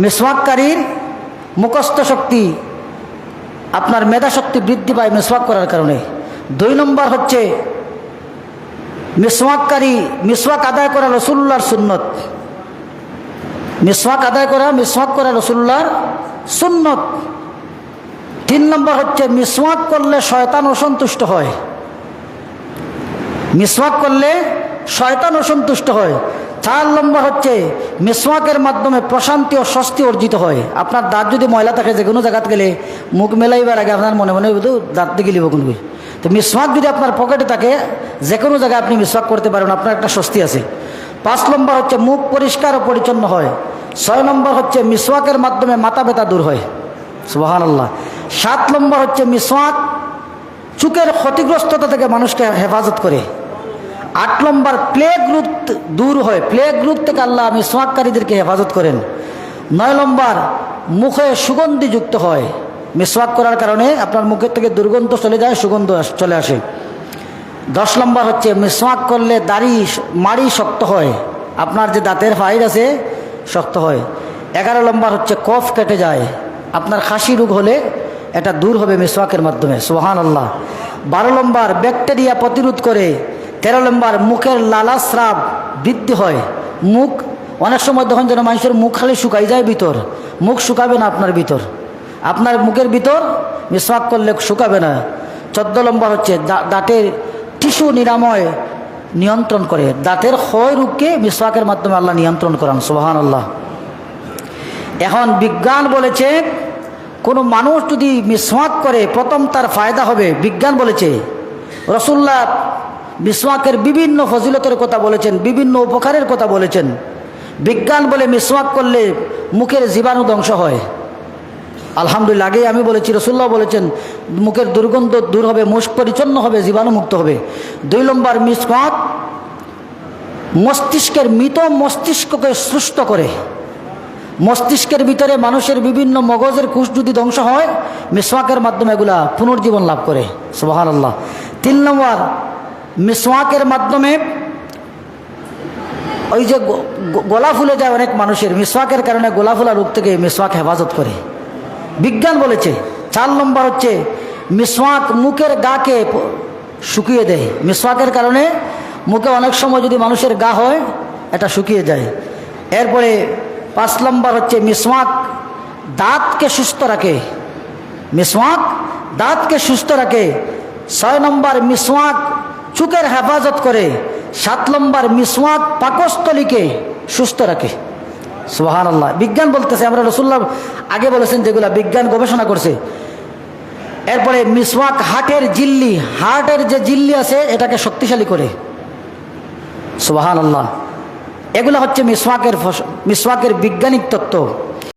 মিসওয়াককারীর মুখস্থ শক্তি, আপনার মেধা শক্তি বৃদ্ধি পায় মিসওয়াক করার কারণে। 2 নম্বর হচ্ছে মিসওয়াক আদায় করা রাসূলুল্লাহর সুন্নত। মিসওয়াক করা রাসূলুল্লাহর সুন্নত। 3 নম্বর হচ্ছে মিসওয়াক করলে শয়তান অসন্তুষ্ট হয়। মিসওয়াক করলে শয়তান অসন্তুষ্ট হয়। 4 নম্বর হচ্ছে মিসওয়াকের মাধ্যমে প্রশান্তি ও স্বস্তি অর্জিত হয়। আপনার দাঁত যদি ময়লা থাকে, যে কোনো জায়গাতে গেলে মুখ মেলাইবার আগে আপনার মনে মনে দাঁত দিয়ে গেলি বকুন। তো মিসওয়াক যদি আপনার পকেটে থাকে, যে কোনো জায়গায় আপনি মিসওয়াক করতে পারেন, আপনার একটা স্বস্তি আছে। 5 নম্বর হচ্ছে মুখ পরিষ্কার ও পরিচ্ছন্ন হয়। 6 নম্বর হচ্ছে মিসওয়াকের মাধ্যমে মাথা ব্যথা দূর হয়। সুবহানাল্লাহ। 7 নম্বর হচ্ছে মিসওয়াক চোখের ক্ষতিগ্রস্ততা থেকে মানুষকে হেফাজত করে। 8 নম্বর প্লেগ রোগ দূর হয়। প্লেগ রোগ থেকে আল্লাহ মিসওয়াককারীদেরকে হেফাজত করেন। 9 নম্বর মুখে সুগন্ধি যুক্ত হয়। মিসওয়াক করার কারণে আপনার মুখের থেকে দুর্গন্ধ চলে যায়, সুগন্ধ চলে আসে। 10 নম্বর হচ্ছে মিসওয়াক করলে মাড়ি শক্ত হয়। আপনার যে দাঁতের ফাইল আছে শক্ত হয়। 11 নম্বর হচ্ছে কফ কেটে যায়। আপনার খাসি রোগ হলে এটা দূর হবে মিসওয়াকের মাধ্যমে। সুবহানাল্লাহ। 12 নম্বর ব্যাকটেরিয়া প্রতিরোধ করে। 13 নম্বর মুখের লালাস্রাব বৃদ্ধি হয়। মুখ অনেক সময় তখন যেন মানুষের মুখ খালি শুকাই যায়, ভিতর মুখ শুকাবে না। আপনার মুখের ভিতর মিসওয়াক করলে শুকাবে না। 14 নম্বর হচ্ছে দাঁতের টিস্যু নিরাময় নিয়ন্ত্রণ করে। দাঁতের ক্ষয় রোগকে মিসওয়াকের মাধ্যমে আল্লাহ নিয়ন্ত্রণ করান। সুবহানাল্লাহ। এখন বিজ্ঞান বলেছে কোনো মানুষ যদি মিসওয়াক করে প্রথম তার ফায়দা হবে। বিজ্ঞান বলেছে, রাসূলুল্লাহ মিসওয়াকের বিভিন্ন ফজিলতের কথা বলেছেন, বিভিন্ন উপকারের কথা বলেছেন। বিজ্ঞান বলে মিসওয়াক করলে মুখের জীবাণু ধ্বংস হয়। আলহামদুলিল্লাহ। আগেই আমি বলেছি, রাসূলুল্লাহ বলেছেন মুখের দুর্গন্ধ দূর হবে, মুখ পরিচ্ছন্ন হবে, জীবাণু মুক্ত হবে। 2 নম্বর মিসওয়াক মৃত মস্তিষ্ককে সুস্থ করে। মস্তিষ্কের ভিতরে মানুষের বিভিন্ন মগজের কোষ যদি ধ্বংস হয়, মিসওয়াকের মাধ্যমে এগুলা পুনর্জীবন লাভ করে। সুবহানাল্লাহ। 3 নম্বর মিসওয়াকের মাধ্যমে ওই যে গলা ফুলে যায় অনেক মানুষের, মিসওয়াকের কারণে গলা ফুলা রোগ থেকে মিসওয়াক হেফাজত করে, বিজ্ঞান বলেছে। 4 নম্বর হচ্ছে মিসওয়াক মুখের গাকে শুকিয়ে দেয়। মিসওয়াকের কারণে মুখে অনেক সময় যদি মানুষের গা হয়, এটা শুকিয়ে যায়। এরপরে 5 নম্বর হচ্ছে মিসওয়াক দাঁতকে সুস্থ রাখে। মিসওয়াক দাঁতকে সুস্থ রাখে। 6 নম্বর মিসওয়াক চোখের হেফাজত করে। 7 নম্বর মিসওয়াক পাকস্থলীকে সুস্থ রাখে। সুবহানাল্লাহ। বিজ্ঞান বলতেছে, আমরা রাসূলুল্লাহ আগে বলেছেন যেগুলা বিজ্ঞান গবেষণা করছে। এরপরে মিসওয়াক হার্টের যে ঝিল্লি আছে এটাকে শক্তিশালী করে। সুবহানাল্লাহ। এগুলা হচ্ছে মিসওয়াকের বৈজ্ঞানিক তত্ত্ব।